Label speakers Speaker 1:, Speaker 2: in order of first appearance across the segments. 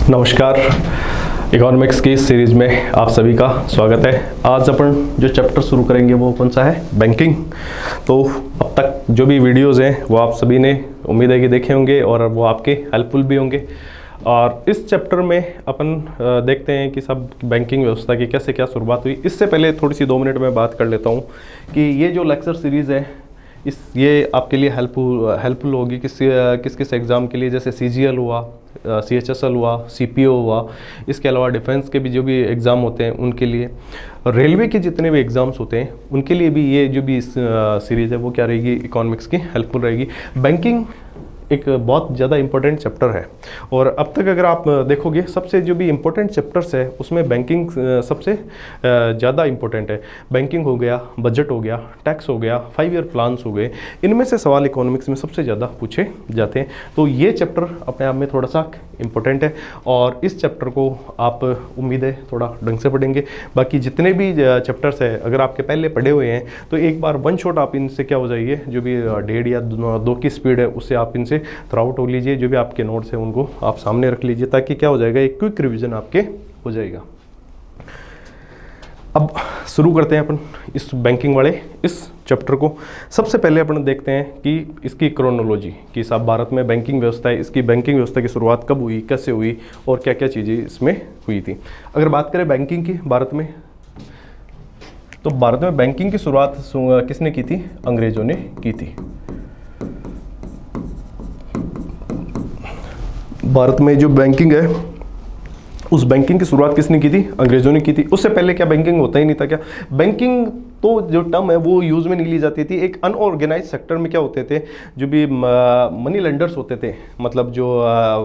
Speaker 1: नमस्कार। इकोनॉमिक्स की सीरीज में आप सभी का स्वागत है। आज अपन जो चैप्टर शुरू करेंगे वो कौन सा है? बैंकिंग। तो अब तक जो भी वीडियोस हैं वो आप सभी ने उम्मीद है कि देखे होंगे और वो आपके हेल्पफुल भी होंगे। और इस चैप्टर में अपन देखते हैं कि सब बैंकिंग व्यवस्था की कैसे क्या शुरुआत हुई। इससे पहले थोड़ी सी 2 मिनट में बात कर लेता हूँ कि ये जो लेक्चर सीरीज़ है ये आपके लिए हेल्पफुल होगी किस किस एग्ज़ाम के लिए, जैसे CGL हुआ, CHSL हुआ, CPO हुआ, इसके अलावा डिफेंस के भी जो भी एग्ज़ाम होते हैं उनके लिए, रेलवे के जितने भी एग्ज़ाम्स होते हैं उनके लिए भी ये जो भी सीरीज़ है वो क्या रहेगी, इकोनॉमिक्स की हेल्पफुल रहेगी। बैंकिंग एक बहुत ज़्यादा इम्पोर्टेंट चैप्टर है और अब तक अगर आप देखोगे सबसे जो भी इम्पोर्टेंट चैप्टर्स है उसमें बैंकिंग सबसे ज़्यादा इम्पोर्टेंट है। बैंकिंग हो गया, बजट हो गया, टैक्स हो गया, 5 ईयर प्लान्स हो गए, इनमें से सवाल इकोनॉमिक्स में सबसे ज़्यादा पूछे जाते हैं। तो ये चैप्टर अपने आप में थोड़ा सा इम्पोर्टेंट है और इस चैप्टर को आप उम्मीद है थोड़ा ढंग से पढ़ेंगे। बाकी जितने भी चैप्टर्स है अगर आपके पहले पढ़े हुए हैं तो एक बार वन शॉट आप इनसे क्या हो जाइए, जो भी 1.5 या 2 की स्पीड है उससे आप इनसे थ्रू आउट हो लीजिए। जो भी आपके नोट्स हैं उनको आप सामने रख लीजिए ताकि क्या हो जाएगा, एक क्विक रिवीजन आपके हो जाएगा। अब शुरू करते हैं अपन इस बैंकिंग वाले इस चैप्टर को। सबसे पहले अपन देखते हैं कि इसकी क्रोनोलॉजी कि सब भारत में बैंकिंग व्यवस्था है, इसकी बैंकिंग व्यवस्था की शुरुआत कब हुई, कैसे हुई और क्या क्या चीज़ें इसमें हुई थी। अगर बात करें बैंकिंग की भारत में, तो भारत में बैंकिंग की शुरुआत किसने की थी? अंग्रेजों ने की थी। भारत में जो बैंकिंग है उस बैंकिंग की शुरुआत किसने की थी? अंग्रेजों ने की थी। उससे पहले क्या बैंकिंग होता ही नहीं था क्या? बैंकिंग तो जो टर्म है वो यूज़ में नहीं ली जाती थी। एक अनऑर्गेनाइज सेक्टर में क्या होते थे, जो भी मनी लेंडर्स होते थे, मतलब जो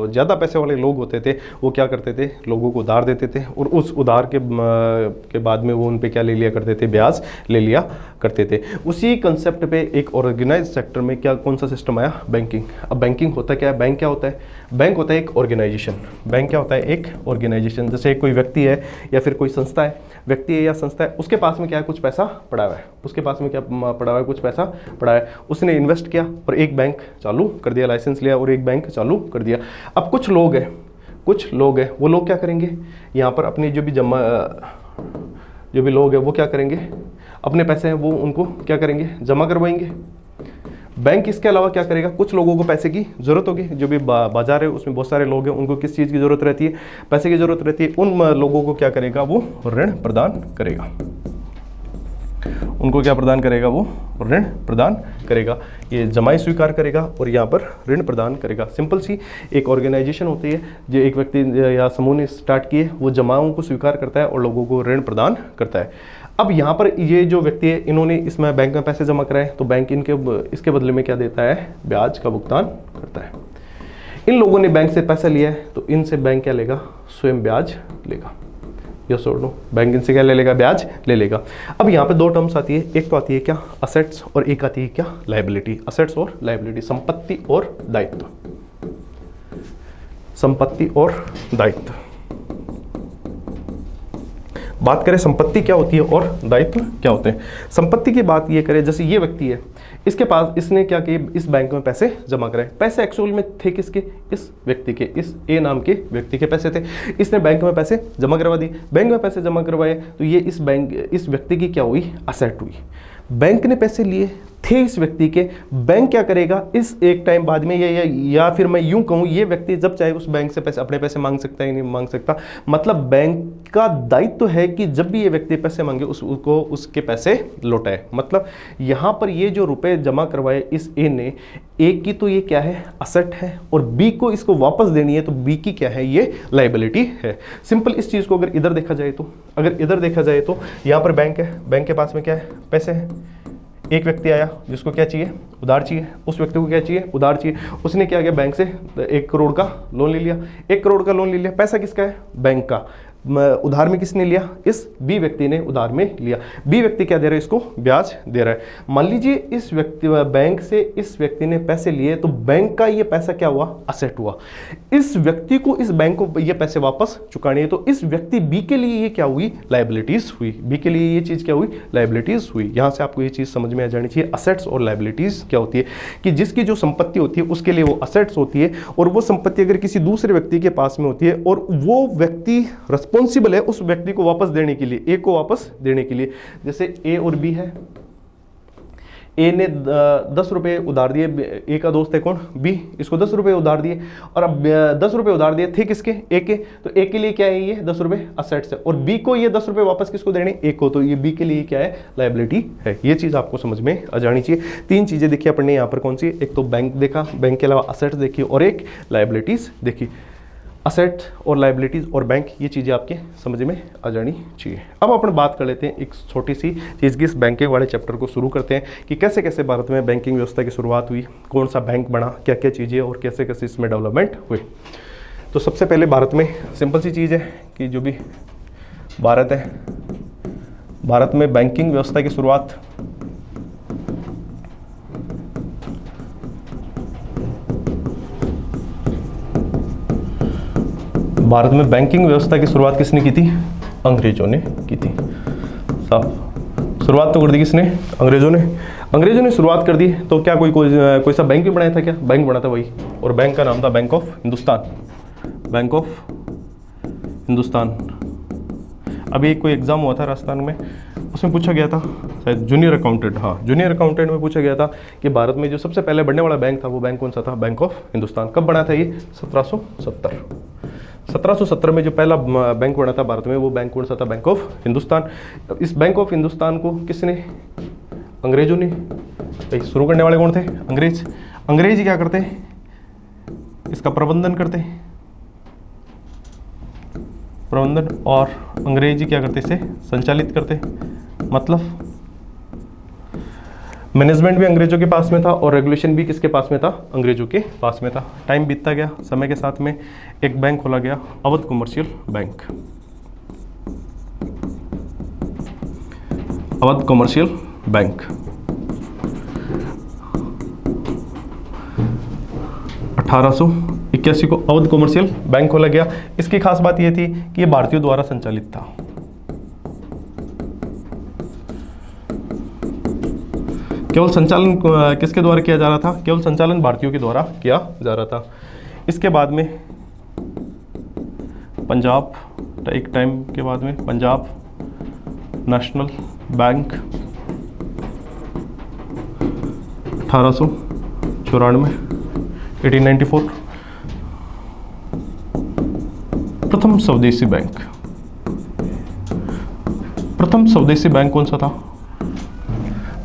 Speaker 1: ज़्यादा पैसे वाले लोग होते थे वो क्या करते थे, लोगों को उधार देते थे और उस उधार के बाद में वो उन पे क्या ले लिया करते थे, ब्याज ले लिया करते थे। उसी कंसेप्ट पे एक ऑर्गेनाइज सेक्टर में क्या कौन सा सिस्टम आया? बैंकिंग। अब बैंकिंग होता क्या है? बैंक क्या होता है? बैंक होता है एक ऑर्गेनाइजेशन। बैंक क्या होता है? एक ऑर्गेनाइजेशन। जैसे कोई व्यक्ति है या फिर कोई संस्था है, व्यक्ति है या संस्था है, उसके पास में क्या है, कुछ पैसा पड़ा हुआ है। उसके पास में क्या पड़ा हुआ है? कुछ पैसा पड़ा है। उसने इन्वेस्ट किया और एक बैंक चालू कर दिया, लाइसेंस लिया और एक बैंक चालू कर दिया। अब कुछ लोग हैं वो लोग क्या करेंगे, यहाँ पर अपनी जो भी लोग हैं वो क्या करेंगे, अपने पैसे हैं वो उनको क्या करेंगे, जमा करवाएंगे। बैंक इसके अलावा क्या करेगा, कुछ लोगों को पैसे की ज़रूरत होगी, जो भी बाजार है उसमें बहुत सारे लोग हैं, उनको किस चीज़ की ज़रूरत रहती है? पैसे की ज़रूरत रहती है। उन लोगों को क्या करेगा, वो ऋण प्रदान करेगा। उनको क्या प्रदान करेगा? वो ऋण प्रदान करेगा। ये जमाई स्वीकार करेगा और यहाँ पर ऋण प्रदान करेगा। सिंपल सी एक ऑर्गेनाइजेशन होती है जो एक व्यक्ति या समूह ने स्टार्ट किए, वो जमाओं को स्वीकार करता है और लोगों को ऋण प्रदान करता है। अब यहाँ पर ये जो व्यक्ति है, इन्होंने इसमें बैंक में पैसे जमा कराए तो बैंक इसके बदले में क्या देता है? ब्याज का भुगतान करता है। इन लोगों ने बैंक से पैसा लिया है तो इनसे बैंक क्या लेगा? स्वयं ब्याज लेगा। यस और नो? बैंक इनसे क्या ले लेगा? ब्याज ले लेगा। अब यहाँ पे 2 टर्म्स आती है, एक तो आती है क्या? असेट्स, और एक आती है क्या? लायबिलिटी। असेट्स और लायबिलिटी, संपत्ति और दायित्व। संपत्ति और दायित्व। बात करें संपत्ति क्या होती है और दायित्व क्या होते हैं। संपत्ति की बात ये करें, जैसे ये व्यक्ति है, इसके पास इसने क्या किया, इस बैंक में पैसे जमा कराए। पैसे एक्चुअल में थे किसके? इस व्यक्ति के, इस ए नाम के व्यक्ति के पैसे थे। इसने बैंक में पैसे जमा करवा दिए। बैंक में पैसे जमा करवाए तो ये इस व्यक्ति की क्या हुई? असेट हुई। बैंक ने पैसे लिए थे इस व्यक्ति के, बैंक क्या करेगा, इस एक टाइम बाद में या फिर मैं यूं कहूं, ये व्यक्ति जब चाहे उस बैंक से पैसे, अपने पैसे मांग सकता है, नहीं मांग सकता। मतलब बैंक का दायित्व है कि जब भी ये व्यक्ति पैसे मांगे उसको उसके पैसे लौटाए। मतलब यहाँ पर ये जो रुपए जमा करवाए इस ए ने, ए की तो ये क्या है? असेट है, और बी को इसको वापस देनी है तो बी की क्या है? ये लायबिलिटी है। सिंपल इस चीज़ को अगर इधर देखा जाए तो यहाँ पर बैंक है, बैंक के पास में क्या है? पैसे हैं। एक व्यक्ति आया जिसको क्या चाहिए? उधार चाहिए। उस व्यक्ति को क्या चाहिए? उधार चाहिए। उसने क्या किया? बैंक से 1 करोड़ का लोन ले लिया। 1 करोड़ का लोन ले लिया। पैसा किसका है? बैंक का। उधार में किसने लिया, इस बी व्यक्ति ने उधार में लिया। बी व्यक्ति क्या दे रहा है, इसको ब्याज दे रहा है। मान लीजिए इस व्यक्ति बैंक से इस व्यक्ति ने पैसे लिए, तो बैंक का ये पैसा क्या हुआ, असेट हुआ। इस व्यक्ति को इस बैंक को ये पैसे वापस चुकाने हैं, तो इस व्यक्ति बी के लिए ये क्या हुई, लायबिलिटीज हुई। बी के लिए ये चीज क्या हुई, लायबिलिटीज हुई। यहां से आपको ये चीज समझ में आ जानी चाहिए, असेट्स और लायबिलिटीज क्या होती है, कि जिसकी जो संपत्ति होती है उसके लिए वो असेट्स होती है, और वो संपत्ति अगर किसी दूसरे व्यक्ति के पास में होती है और वो व्यक्ति रिस्पॉन्सिबल है उस व्यक्ति को वापस देने के लिए, ए को वापस देने के लिए। जैसे ए और बी है, ए ने 10 रुपये उधार दिए, ए का दोस्त है कौन, बी, इसको 10 रुपये उधार दिए, और अब 10 रुपये उधार दिए थे किसके, ए के, तो ए के लिए क्या है, ये 10 रुपये असेट्स है, और बी को ये 10 रुपये वापस किसको देने, ए को, तो ये बी के लिए क्या है, लायबिलिटी है। ये चीज़ आपको समझ में आ जानी चाहिए। 3 चीज़ें देखी अपन ने यहाँ पर, कौन सी, एक तो बैंक देखा, बैंक के अलावा असेट्स देखी, और एक लायबिलिटीज़ देखी। असेट और लायबिलिटीज़ और बैंक, ये चीज़ें आपके समझ में आ जानी चाहिए। अब अपन बात कर लेते हैं एक छोटी सी चीज़ की, इस बैंकिंग वाले चैप्टर को शुरू करते हैं कि कैसे कैसे भारत में बैंकिंग व्यवस्था की शुरुआत हुई, कौन सा बैंक बना, क्या क्या चीज़ें और कैसे कैसे इसमें डेवलपमेंट हुई। तो सबसे पहले भारत में सिंपल सी चीज़ है कि जो भी भारत है, भारत में बैंकिंग व्यवस्था की शुरुआत भारत में बैंकिंग व्यवस्था की शुरुआत किसने की थी, अंग्रेजों ने की थी। साफ शुरुआत तो कर दी किसने, अंग्रेजों ने। अंग्रेजों ने शुरुआत कर दी, तो क्या कोई सा बैंक भी बनाया था क्या, बैंक बना था वही, और बैंक का नाम था bank of Hindustan, bank of Hindustan. अभी कोई एग्जाम हुआ था राजस्थान में, उसमें पूछा गया था शायद जूनियर अकाउंटेंट, हाँ जूनियर अकाउंटेंट में पूछा गया था कि भारत में जो सबसे पहले बनने वाला बैंक था वो बैंक कौन सा था, बैंक ऑफ हिंदुस्तान। कब बना था ये, 1770 में जो पहला बैंक बना था भारत में, वो बैंक कौन सा था, बैंक ऑफ हिंदुस्तान। इस बैंक ऑफ हिंदुस्तान को किसने, अंग्रेजों ने। भाई शुरू करने वाले कौन थे, अंग्रेज। अंग्रेज क्या करते, इसका प्रबंधन करते, प्रबंधन, और अंग्रेजी क्या करते, इसे संचालित करते। मतलब मैनेजमेंट भी अंग्रेजों के पास में था और रेगुलेशन भी किसके पास में था, अंग्रेजों के पास में था। टाइम बीतता गया, समय के साथ में एक बैंक खोला गया, Awadh commercial bank. Awadh commercial bank 1881 को अवध कमर्शियल बैंक खोला गया। इसकी खास बात यह थी कि यह भारतीयों द्वारा संचालित था। केवल संचालन किसके द्वारा किया जा रहा था, केवल संचालन भारतीयों के द्वारा किया जा रहा था। इसके बाद में पंजाब, एक टाइम के बाद में पंजाब नेशनल बैंक 1894, 1894। प्रथम स्वदेशी बैंक, प्रथम स्वदेशी बैंक कौन सा था,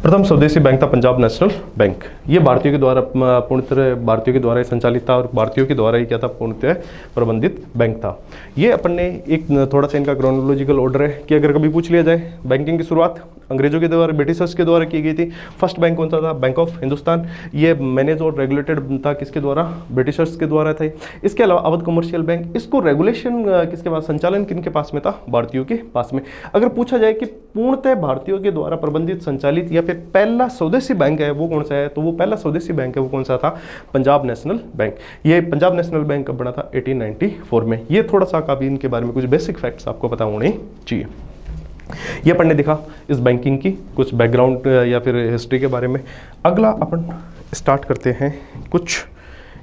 Speaker 1: प्रथम स्वदेशी बैंक था पंजाब नेशनल बैंक। ये भारतीयों के द्वारा पूर्णतः भारतीयों के द्वारा ही संचालित था और भारतीयों के द्वारा ही क्या था, पूर्णतः प्रबंधित बैंक था। ये अपन ने एक थोड़ा सा इनका क्रोनोलॉजिकल ऑर्डर है कि अगर कभी पूछ लिया जाए बैंकिंग की शुरुआत अंग्रेजों के द्वारा, ब्रिटिशर्स के द्वारा की गई थी। फर्स्ट बैंक कौन सा था, बैंक ऑफ हिंदुस्तान। ये मैनेज और रेगुलेटेड था किसके द्वारा, ब्रिटिशर्स के द्वारा थे। इसके अलावा अवध कमर्शियल बैंक, इसको रेगुलेशन किसके पास, संचालन किनके पास में था, भारतीयों के पास में। अगर पूछा जाए कि पूर्णतः भारतीयों के द्वारा प्रबंधित, संचालित या फिर पहला स्वदेशी बैंक है वो कौन सा है, तो वो पहला स्वदेशी बैंक है वो कौन सा था, पंजाब नेशनल बैंक। ये पंजाब नेशनल बैंक कब बना था, 1894 में। ये थोड़ा सा काफी इनके बारे में कुछ बेसिक फैक्ट्स आपको पता होने चाहिए। ये अपन ने देखा इस बैंकिंग की कुछ बैकग्राउंड या फिर हिस्ट्री के बारे में। अगला अपन स्टार्ट करते हैं कुछ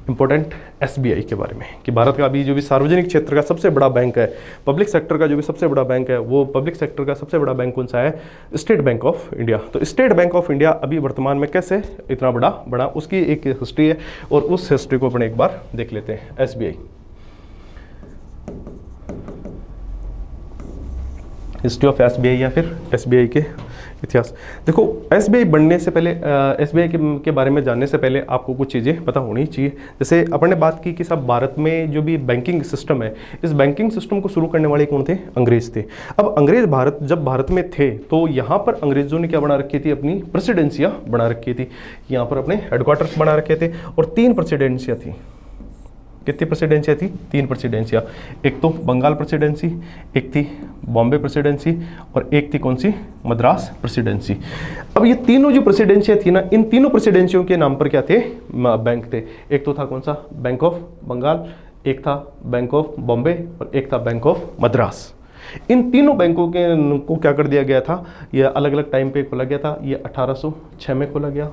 Speaker 1: इंपॉर्टेंट एसबीआई के बारे में कि भारत का अभी जो भी सार्वजनिक क्षेत्र का सबसे बड़ा बैंक है, पब्लिक सेक्टर का जो भी सबसे बड़ा बैंक है, वो पब्लिक सेक्टर का सबसे बड़ा बैंक कौन सा है, स्टेट बैंक ऑफ इंडिया। तो स्टेट बैंक ऑफ इंडिया अभी वर्तमान में कैसे इतना बड़ा बड़ा, उसकी एक हिस्ट्री है और उस हिस्ट्री को अपन एक बार देख लेते हैं। एसबीआई, हिस्ट्री ऑफ एसबीआई या फिर एसबीआई के इतिहास। देखो एसबीआई बनने से पहले, एसबीआई के बारे में जानने से पहले आपको कुछ चीज़ें पता होनी चाहिए। जैसे अपन ने बात की कि सब भारत में जो भी बैंकिंग सिस्टम है, इस बैंकिंग सिस्टम को शुरू करने वाले कौन थे, अंग्रेज थे। अब अंग्रेज जब भारत में थे तो यहाँ पर अंग्रेजों ने क्या बना रखी थी, अपनी प्रेसिडेंसियाँ बना रखी थी। यहाँ पर अपने हेडक्वार्टर्स बना रखे थे और 3 प्रेसिडेंसियाँ थी। कितनी प्रेसिडेंसियाँ थी? 3 प्रेसिडेंसियाँ। एक तो बंगाल प्रेसिडेंसी, एक थी बॉम्बे प्रेसिडेंसी और एक थी कौन सी? मद्रास प्रेसिडेंसी। अब ये तीनों जो प्रेसिडेंसियाँ थी ना, इन तीनों प्रेसिडेंसियों के नाम पर क्या थे? बैंक थे। एक तो था कौन सा? बैंक ऑफ बंगाल, एक था बैंक ऑफ बॉम्बे और एक था बैंक ऑफ मद्रास। इन तीनों बैंकों को क्या कर दिया गया था? ये अलग अलग टाइम पे खोला गया था। ये 1806 में खोला गया,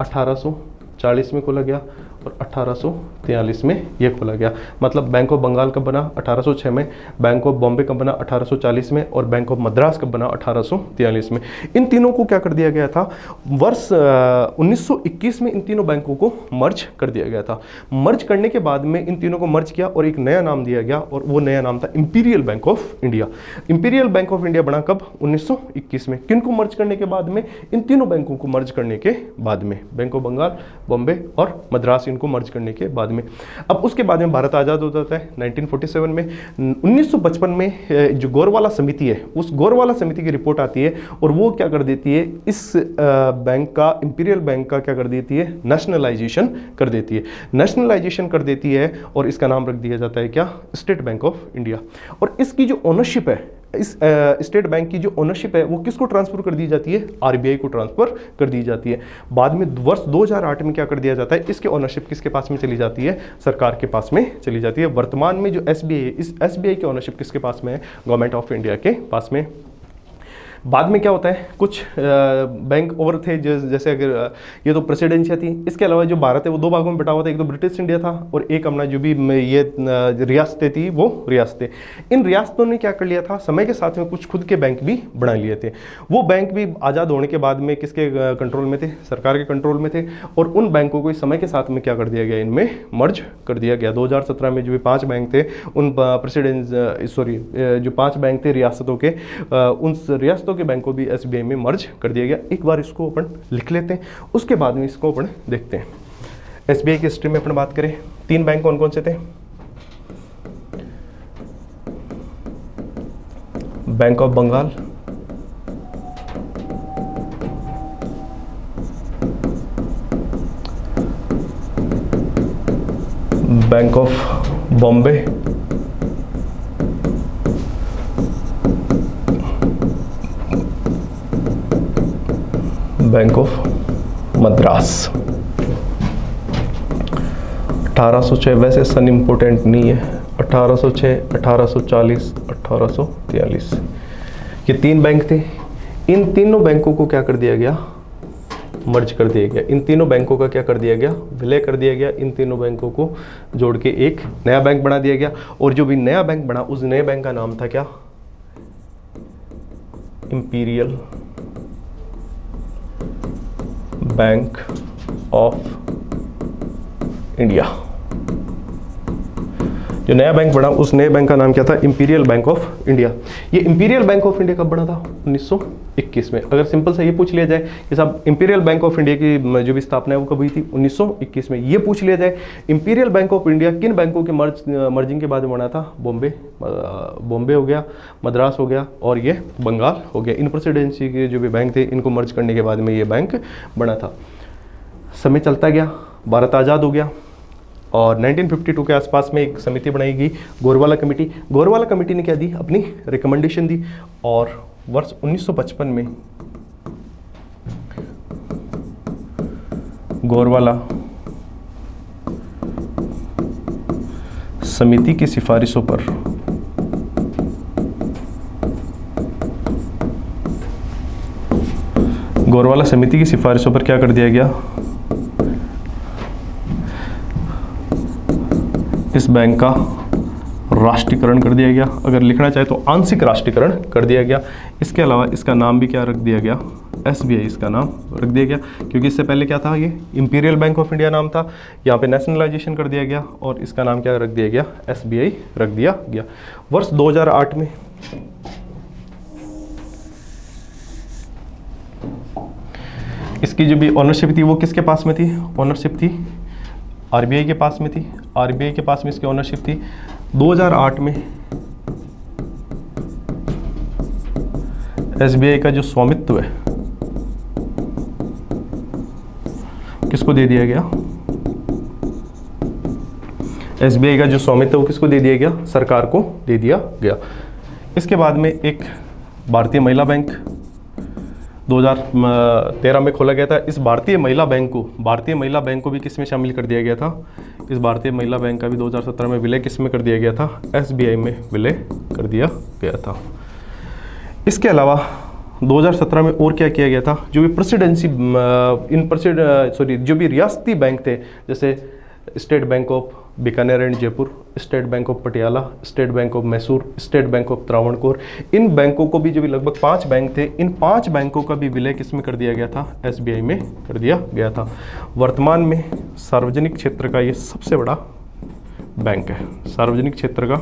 Speaker 1: 1840 में खोला गया और 1843 में ये खोला गया। मतलब बैंक ऑफ बंगाल कब बना? 1806 में। बैंक ऑफ बॉम्बे कब बना? 1840 में। और बैंक ऑफ मद्रास कब बना? 1843 में। इन तीनों को क्या कर दिया गया था? वर्ष 1921 में इन तीनों बैंकों को मर्ज कर दिया गया था। मर्ज करने के बाद में इन तीनों को मर्ज किया और एक नया नाम दिया गया और वो नया नाम था imperial bank of India. Imperial bank of India बना कब? 1921 में। किन को मर्ज करने के बाद में? इन तीनों बैंकों को मर्ज करने के बाद में। बैंक ऑफ बंगाल, बॉम्बे और मद्रास, इनको मर्ज करने के बाद में। अब उसके बाद में भारत आज़ाद हो जाता है 1947 में। 1955 में जो गोरवाला समिति है, उस गोरवाला समिति की रिपोर्ट आती है और वो क्या कर देती है? इस बैंक का, इंपीरियल बैंक का क्या कर देती है? नेशनलाइजेशन कर देती है। नेशनलाइजेशन कर देती है और इसका नाम रख दिया जाता है क्या? State Bank of India. और इसकी जो ओनरशिप है, इस स्टेट बैंक की जो ओनरशिप है वो किसको ट्रांसफर कर दी जाती है? आरबीआई को ट्रांसफर कर दी जाती है। बाद में वर्ष 2008 में क्या कर दिया जाता है? इसकी ओनरशिप किसके पास में चली जाती है? सरकार के पास में चली जाती है। वर्तमान में जो एसबीआई है, इस एसबीआई की ओनरशिप किसके पास में है? गवर्नमेंट ऑफ इंडिया के पास में। बाद में क्या होता है? कुछ बैंक और थे, जैसे अगर ये तो प्रेसिडेंसिया थी। इसके अलावा जो भारत है वो 2 भागों में बटा हुआ था। एक तो ब्रिटिश इंडिया था और एक अपना जो भी ये रियासतें थी वो रियासतें। इन रियासतों ने क्या कर लिया था? समय के साथ में कुछ खुद के बैंक भी बना लिए थे। वो बैंक भी आज़ाद होने के बाद में किसके कंट्रोल में थे? सरकार के कंट्रोल में थे। और उन बैंकों को समय के साथ में क्या कर दिया गया? इनमें मर्ज कर दिया गया। 2017 में जो भी 5 बैंक थे, उन जो 5 बैंक थे रियासतों के, उन रियासतों के बैंक को भी एसबीआई में मर्ज कर दिया गया। एक बार इसको अपन लिख लेते हैं, उसके बाद में इसको अपन देखते हैं। एसबीआई की हिस्ट्री में अपन बात करें, 3 बैंक कौन कौन से थे? Bank of Bengal, bank of Bombay, bank of Madras. 1806 वैसे सन इम्पोर्टेंट नहीं है। 1806, 1840, 1843 ये 3 बैंक थे। इन तीनों बैंकों को क्या कर दिया गया? मर्ज कर दिया गया। इन तीनों बैंकों का क्या कर दिया गया? विलय कर दिया गया। इन तीनों बैंकों को जोड़ के एक नया बैंक बना दिया गया। और जो भी नया बैंक बना, उस नए बैंक का नाम था क्या? Imperial bank of India. जो नया बैंक बना, उस नए बैंक का नाम क्या था? Imperial bank of India. ये इंपीरियल बैंक ऑफ इंडिया कब बना था? 1921 में। अगर सिंपल से ये पूछ लिया जाए कि साहब इंपीरियल बैंक ऑफ इंडिया की जो भी स्थापना है वो कब हुई थी? 1921 में। ये पूछ लिया जाए इंपीरियल बैंक ऑफ इंडिया किन बैंकों के मर्जिंग के बाद बना था? बॉम्बे हो गया, मद्रास हो गया और ये बंगाल हो गया। इन प्रेसिडेंसी के जो भी बैंक थे, इनको मर्ज करने के बाद में ये बैंक बना था। समय चलता गया, भारत आज़ाद हो गया और 1952 के आसपास में एक समिति बनाई गई, गोरवाला कमेटी। गोरवाला कमेटी ने क्या दी? अपनी रिकमेंडेशन दी। और वर्ष 1955 में गोरवाला समिति की सिफारिशों पर क्या कर दिया गया? इस बैंक का राष्ट्रीयकरण कर दिया गया। अगर लिखना चाहे तो आंशिक राष्ट्रीयकरण कर दिया गया। इसके अलावा इसका नाम भी क्या रख दिया गया? एसबीआई इसका नाम रख दिया गया, क्योंकि इससे पहले क्या था? ये इंपीरियल बैंक ऑफ इंडिया नाम था। यहाँ पे नेशनलाइजेशन कर दिया गया और इसका नाम क्या रख दिया गया? एसबीआई रख दिया गया। वर्ष 2008 में इसकी जो भी ऑनरशिप थी वो किसके पास में थी? ऑनरशिप थी आरबीआई के पास में थी। आरबीआई के पास में इसकी ऑनरशिप थी। 2008 में एसबीआई का जो स्वामित्व है किसको दे दिया गया? SBI का जो स्वामित्व वो किसको दे दिया गया, सरकार को दे दिया गया। इसके बाद में एक भारतीय महिला बैंक 2013 में खोला गया था। इस भारतीय महिला बैंक को भी किस में शामिल कर दिया गया था, इस भारतीय महिला बैंक का भी 2017 में विलय किस में कर दिया गया था, SBI में विलय कर दिया गया था। इसके अलावा 2017 में और क्या किया गया था, जो भी जो भी रियासती बैंक थे, जैसे State Bank of Bikaner and Jaipur, State Bank of Patiala, State Bank of Mysore, State Bank of Travancore, इन बैंकों को भी, जो भी लगभग 5 बैंक थे, इन 5 बैंकों का भी विलय किस में कर दिया गया था, SBI में कर दिया गया था। वर्तमान में सार्वजनिक क्षेत्र का ये सबसे बड़ा बैंक है, सार्वजनिक क्षेत्र का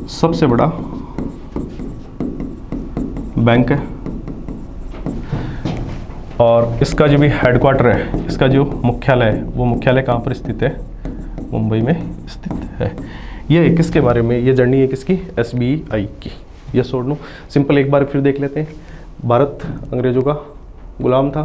Speaker 1: सबसे बड़ा बैंक है। और इसका जो भी हेडक्वार्टर है, इसका जो मुख्यालय है, वो मुख्यालय कहाँ पर स्थित है, मुंबई में स्थित है। ये किसके बारे में, ये जर्नी है किसकी, SBI की। ये छोड़ लो, सिंपल एक बार फिर देख लेते हैं। भारत अंग्रेजों का गुलाम था,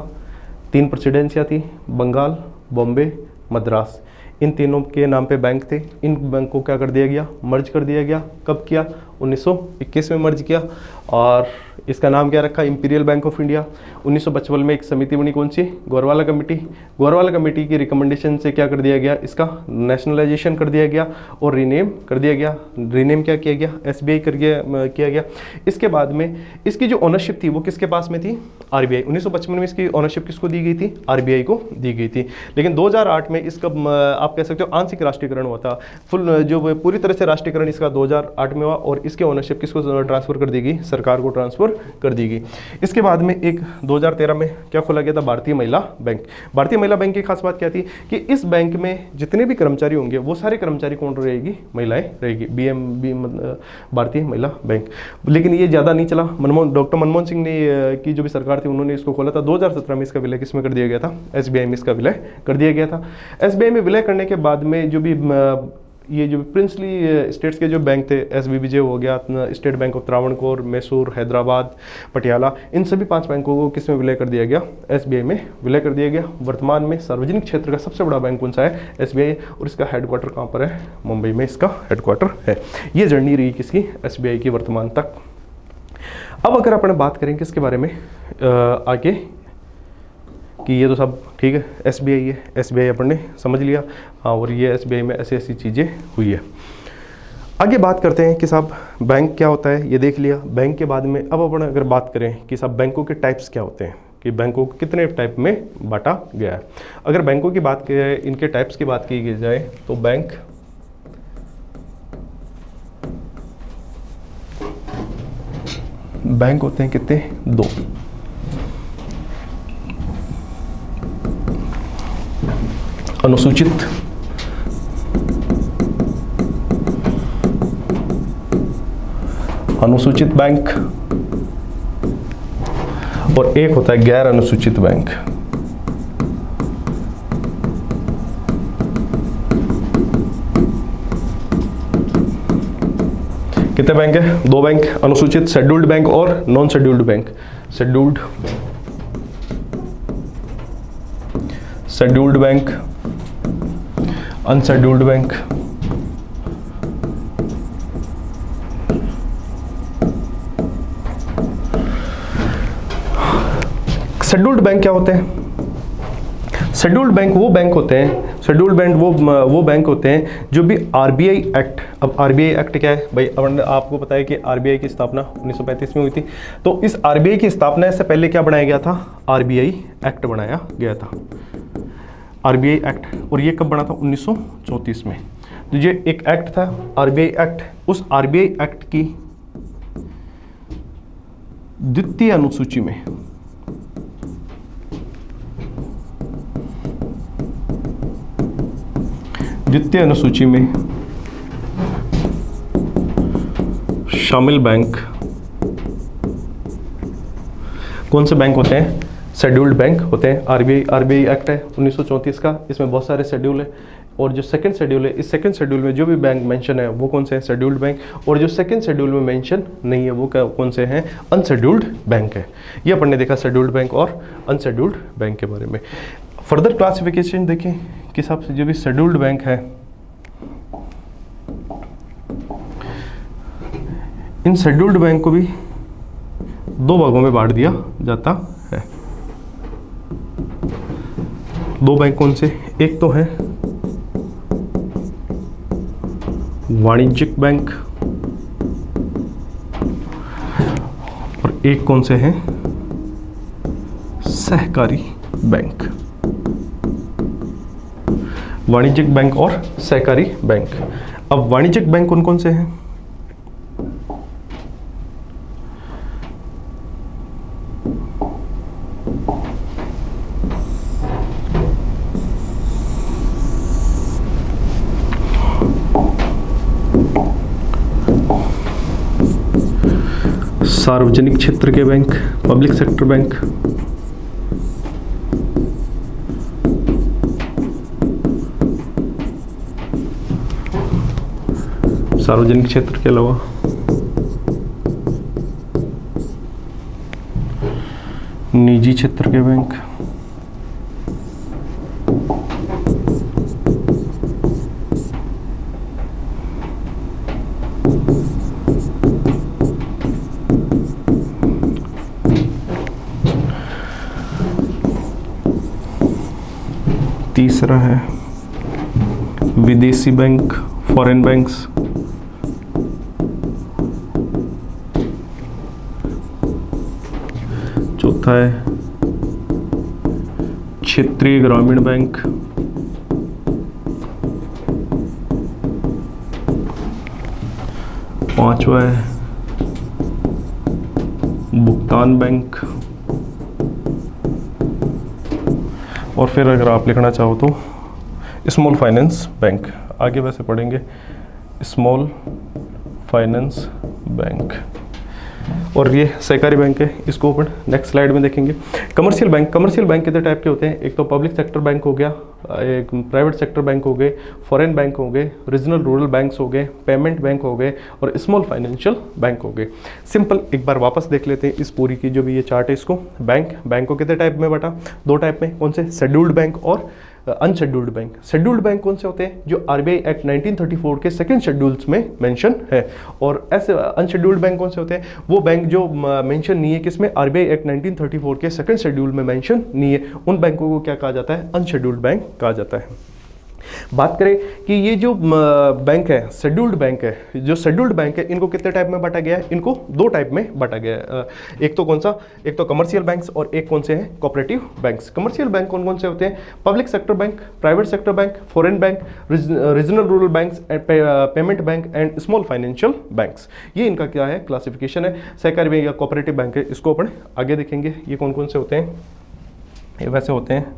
Speaker 1: 3 प्रेसिडेंसियाँ थी, बंगाल, बॉम्बे, मद्रास, इन तीनों के नाम पे बैंक थे। इन बैंक को क्या कर दिया गया, मर्ज कर दिया गया। कब किया, 1921 में मर्ज किया। और इसका नाम क्या रखा, इंपीरियल बैंक ऑफ इंडिया। 1955 में एक समिति बनी, कौन सी, गोरवाला कमेटी। गोरवाला कमेटी की रिकमेंडेशन से क्या कर दिया गया, इसका नेशनलाइजेशन कर दिया गया और रीनेम कर दिया गया। रीनेम क्या किया गया, SBI किया गया। इसके बाद में इसकी जो ओनरशिप थी वो किसके पास में थी, RBI। 1955 में इसकी ओनरशिप किसको दी गई थी, RBI को दी गई थी। लेकिन 2008 में इसका आप कह सकते हो आंशिक राष्ट्रीयकरण हुआ था। पूरी तरह से राष्ट्रीयकरण इसका 2008 में हुआ और इसके ओनरशिप किसको ट्रांसफर कर दी गई, सरकार को ट्रांसफर कर दी गई। इसके बाद में एक 2013 में क्या खोला गया था, भारतीय महिला बैंक। भारतीय महिला बैंक की खास बात क्या थी कि इस बैंक में जितने भी कर्मचारी होंगे वो सारे कर्मचारी कौन रहेगी, महिलाएं रहेगी। भारतीय महिला बैंक। लेकिन ये ज़्यादा नहीं चला। डॉक्टर मनमोहन सिंह ने की जो भी सरकार थी उन्होंने इसको खोला था। 2017 में इसका विलय किसमें कर दिया गया था, SBI में इसका विलय कर दिया गया था। SBI में विलय करने के बाद में जो भी ये जो प्रिंसली स्टेट्स के जो बैंक थे, SBBJ हो गया, State Bank of Travancore, Mysore, Hyderabad, Patiala, इन सभी 5 बैंकों को किस में विलय कर दिया गया, SBI में विलय कर दिया गया। वर्तमान में सार्वजनिक क्षेत्र का सबसे बड़ा बैंक कौन सा है, SBI, और इसका हेडक्वार्टर कहाँ पर है, मुंबई में इसका हेडक्वार्टर है। ये जर्नी रही किसकी, SBI की वर्तमान तक। अब अगर अपन बात करें किसके बारे में आगे, कि ये तो सब ठीक है, SBI है, SBI अपन ने समझ लिया, और ये SBI में ऐसी ऐसी चीज़ें हुई है। आगे बात करते हैं कि साहब बैंक क्या होता है, ये देख लिया। बैंक के बाद में अब अपन अगर बात करें कि साहब बैंकों के टाइप्स क्या होते हैं, कि बैंकों को कितने टाइप में बांटा गया है। अगर बैंकों की बात करें, इनके टाइप्स की बात की जाए तो बैंक होते हैं कितने, 2। अनुसूचित बैंक और एक होता है गैर अनुसूचित बैंक। कितने बैंक है, 2 बैंक, अनुसूचित शेड्यूल्ड बैंक और non scheduled bank. Scheduled bank, unscheduled bank. Scheduled bank क्या होते हैं, शेड्यूल्ड बैंक वो बैंक होते हैं, शेड्यूल्ड बैंक वो बैंक होते हैं जो भी RBI एक्ट। अब RBI एक्ट क्या है भाई, आपको पता है कि RBI की स्थापना 1935 में हुई थी। तो इस RBI की स्थापना से पहले क्या बनाया गया था, RBI एक्ट बनाया गया था, RBI एक्ट। और ये कब बना था, 1934 में। तो ये एक एक्ट था, RBI एक्ट। उस RBI एक्ट की द्वितीय अनुसूची में शामिल बैंक कौन से बैंक होते हैं, शेड्यूल्ड बैंक होते हैं। RBI एक्ट है 1934 का, इसमें बहुत सारे शेड्यूल है। और जो सेकंड शेड्यूल है, इस सेकंड शेड्यूल में जो भी बैंक मेंशन है वो कौन से हैं, शेड्यूल्ड बैंक। और जो सेकंड शेड्यूल में मेंशन नहीं है वो कौन से हैं, अनशेड्यूल्ड बैंक है। ये अपन ने देखा शेड्यूल्ड बैंक और अनशेड्यूल्ड बैंक के बारे में। फर्दर क्लासिफिकेशन देखें के हिसाब से जो भी शेड्यूल्ड बैंक है, इन शेड्यूल्ड बैंक को भी दो भागों में बांट दिया जाता है। दो बैंक कौन से? एक तो है वाणिज्यिक बैंक और एक कौन से हैं? सहकारी बैंक। वाणिज्यिक बैंक और सहकारी बैंक। अब वाणिज्यिक बैंक कौन कौन से हैं? सार्वजनिक क्षेत्र के बैंक, पब्लिक सेक्टर बैंक, सार्वजनिक क्षेत्र के अलावा निजी क्षेत्र के बैंक, तीसरा है विदेशी बैंक, फॉरेन बैंक्स, चौथा है क्षेत्रीय ग्रामीण बैंक, पांचवा है भुगतान बैंक, और फिर अगर आप लिखना चाहो तो स्मॉल फाइनेंस बैंक। आगे वैसे पढ़ेंगे स्मॉल फाइनेंस बैंक। और ये सहकारी बैंक है, इसको अपन नेक्स्ट स्लाइड में देखेंगे। कमर्शियल बैंक, कमर्शियल बैंक कितने टाइप के होते हैं? एक तो पब्लिक सेक्टर बैंक हो गया, एक प्राइवेट सेक्टर बैंक हो गए, फॉरेन बैंक हो गए, रीजनल रूरल बैंक्स हो गए, पेमेंट बैंक हो गए और स्मॉल फाइनेंशियल बैंक हो गए। सिंपल एक बार वापस देख लेते हैं इस पूरी की जो भी ये चार्ट है इसको। बैंक को कितने टाइप में बांटा? दो टाइप में। कौन से? शेड्यूल्ड बैंक और अनशेड्यूल्ड बैंक। शेड्यूल्ड बैंक कौन से होते हैं? जो आरबीआई एक्ट 1934 के सेकंड शेड्यूल्स में मेंशन है। और ऐसे अनशेड्यूल्ड बैंक कौन से होते हैं? वो बैंक जो मेंशन नहीं है किसमें? आरबीआई एक्ट 1934 के सेकंड शेड्यूल में मेंशन नहीं है, उन बैंकों को क्या कहा जाता है? अनशेड्यूल्ड बैंक कहा जाता है। बात करें कि ये जो बैंक है, शेड्यूल्ड बैंक है, जो शेड्यूल्ड बैंक है, इनको कितने टाइप में बांटा गया है? इनको दो टाइप में बांटा गया है। एक तो कौन सा? एक तो कमर्शियल बैंक्स और एक कौन से हैं? Cooperative banks. कमर्शियल बैंक कौन कौन से होते हैं? Public sector bank, private sector bank, foreign bank, regional rural banks, payment bank and small financial banks. ये इनका क्या है? क्लासिफिकेशन है। सहकारी बैंक या कोऑपरेटिव बैंक है, इसको अपन आगे देखेंगे ये कौन कौन से होते हैं। ये वैसे होते हैं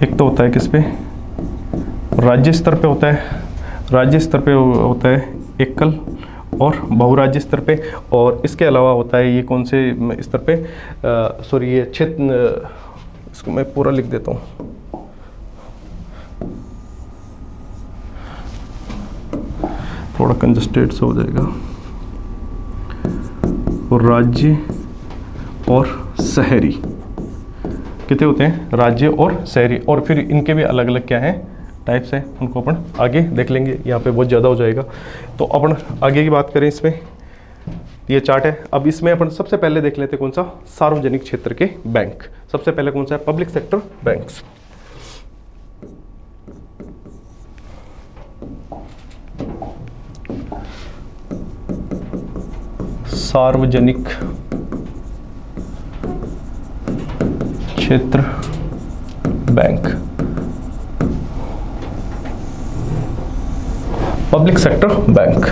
Speaker 1: एक तो होता है किस पे? राज्य स्तर पे होता है, राज्य स्तर पे होता है एकल और बहुराज्य स्तर पे। और इसके अलावा होता है ये कौन से स्तर पे? सॉरी ये क्षेत्र, इसको मैं पूरा लिख देता हूँ। थोड़ा कंजस्टेड सा हो जाएगा। और राज्य और शहरी कितने होते हैं? राज्य और शहरी। और फिर इनके भी अलग अलग क्या हैं? टाइप्स हैं, उनको अपन आगे देख लेंगे। यहाँ पे बहुत ज़्यादा हो जाएगा तो अपन आगे की बात करें। इसमें ये चार्ट है। अब इसमें अपन सबसे पहले देख लेते हैं कौन सा? सार्वजनिक क्षेत्र के बैंक। सबसे पहले कौन सा है? Public sector banks. सार्वजनिक क्षेत्र bank, public sector bank.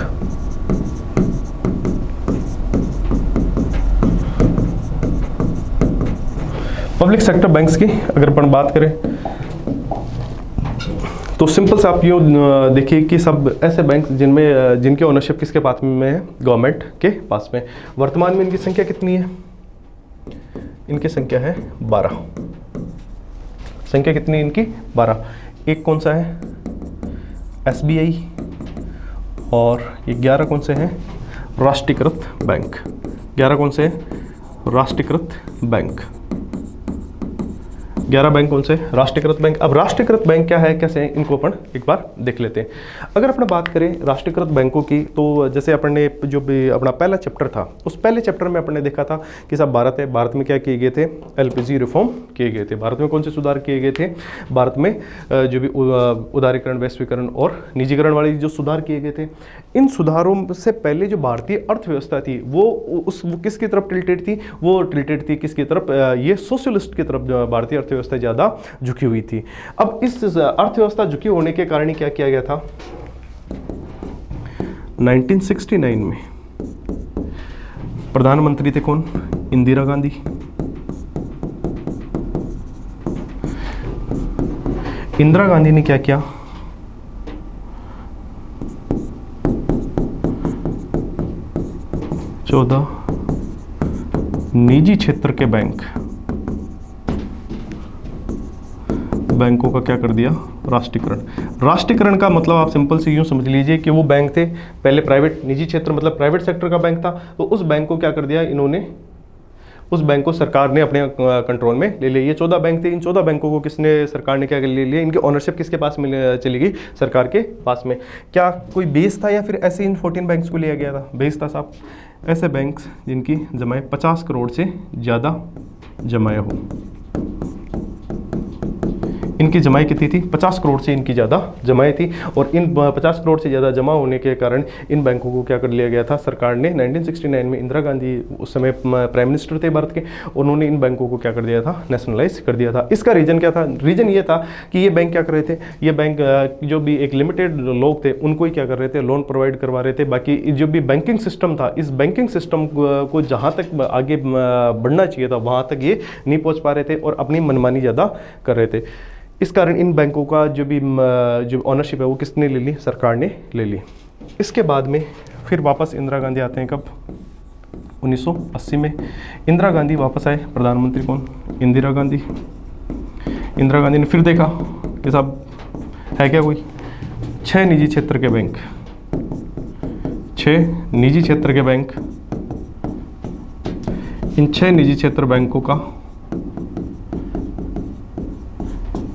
Speaker 1: Public sector banks की अगर अपन बात करें तो सिंपल से आप ये देखिए कि सब ऐसे बैंक जिनमें जिनके ओनरशिप किसके पास में है? गवर्नमेंट के पास में। वर्तमान में इनकी संख्या कितनी है? इनकी संख्या है 12। संख्या कितनी है इनकी? 12। एक कौन सा है? एसबीआई। और ये 11 कौन से हैं? राष्ट्रीयकृत बैंक। 11 कौन से हैं? राष्ट्रीयकृत बैंक। 11 बैंक कौन से? राष्ट्रीयकृत बैंक। अब राष्ट्रीयकृत बैंक क्या है, कैसे हैं, इनको अपन एक बार देख लेते हैं। अगर अपन बात करें राष्ट्रीयकृत बैंकों की, तो जैसे अपन ने जो भी अपना पहला चैप्टर था, उस पहले चैप्टर में अपन ने देखा था कि सब भारत है, भारत में क्या किए गए थे? एलपीजी रिफॉर्म किए गए थे। भारत में कौन से सुधार किए गए थे? भारत में जो भी उदारीकरण, वैश्वीकरण और निजीकरण वाले जो सुधार किए गए थे, इन सुधारों से पहले जो भारतीय अर्थव्यवस्था थी वो किसकी तरफ टिल्टेड थी? वो टिल्टेड थी किसकी तरफ? ये सोशलिस्ट की तरफ भारतीय अर्थव्यवस्था ज़्यादा झुकी हुई थी। अब इस अर्थव्यवस्था झुकी होने के कारण क्या किया गया था? 1969 में प्रधानमंत्री थे कौन? इंदिरा गांधी। इंदिरा गांधी ने क्या किया? चौदह निजी क्षेत्र के बैंकों का क्या कर दिया? राष्ट्रीयकरण। राष्ट्रीयकरण का मतलब आप सिंपल से यूं समझ लीजिए कि वो बैंक थे पहले प्राइवेट, निजी क्षेत्र मतलब प्राइवेट सेक्टर का बैंक था, तो उस बैंक को क्या कर दिया इन्होंने? उस बैंक को सरकार ने अपने कंट्रोल में ले लिया। ये 14 बैंक थे, इन 14 बैंकों को किसने, सरकार ने क्या कर ले लिया? इनकी ओनरशिप किसके पास में चली गई? सरकार के पास में। क्या कोई बेस था या फिर ऐसे इन 14 बैंक्स को लिया गया था? बेस था साहब। ऐसे बैंक्स जिनकी जमाएं 50 करोड़ से ज़्यादा जमाएं हो, इनकी जमाएं कितनी थी? 50 करोड़ से इनकी ज़्यादा जमाएं थी, और इन 50 करोड़ से ज़्यादा जमा होने के कारण इन बैंकों को क्या कर लिया गया था? सरकार ने 1969 में, इंदिरा गांधी उस समय प्राइम मिनिस्टर थे भारत के, उन्होंने इन बैंकों को क्या कर दिया था? नेशनलाइज कर दिया था। इसका रीज़न क्या था? रीज़न ये था कि ये बैंक क्या कर रहे थे? ये बैंक जो भी एक लिमिटेड लोग थे उनको ही क्या कर रहे थे? लोन प्रोवाइड करवा रहे थे। बाकी जो भी बैंकिंग सिस्टम था, इस बैंकिंग सिस्टम को जहाँ तक आगे बढ़ना चाहिए था वहाँ तक ये नहीं पहुँच पा रहे थे और अपनी मनमानी ज़्यादा कर रहे थे। इस कारण इन बैंकों का जो ओनरशिप है वो किसने ले ली? सरकार ने ले ली। इसके बाद में फिर वापस इंदिरा गांधी आते हैं कब? 1980 में इंदिरा गांधी वापस आए। प्रधानमंत्री कौन? इंदिरा गांधी। इंदिरा गांधी ने फिर देखा कि साहब है क्या कोई? 6 निजी क्षेत्र के बैंक, 6 निजी क्षेत्र के बैंक, इन 6 निजी क्षेत्र बैंकों का,